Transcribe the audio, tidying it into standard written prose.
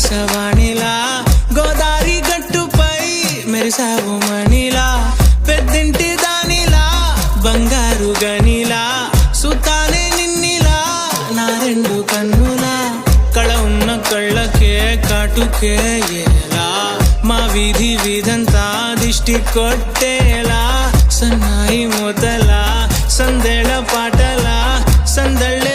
ఆకాశవాణిలా గోదారి గట్టుపై మెరిసావు మణిలా పెద్దింటి దానిలా బంగారు గనిలా సుతానే నిన్నిలా నా రెండు కన్నులా కళ ఉన్న కళ్ళకే కాటుకే ఎలా మా వీధి వీధంతా దిష్టి కొట్టేలా సన్నాయి మోతలా సందేళ పాటలా సందళ్ళ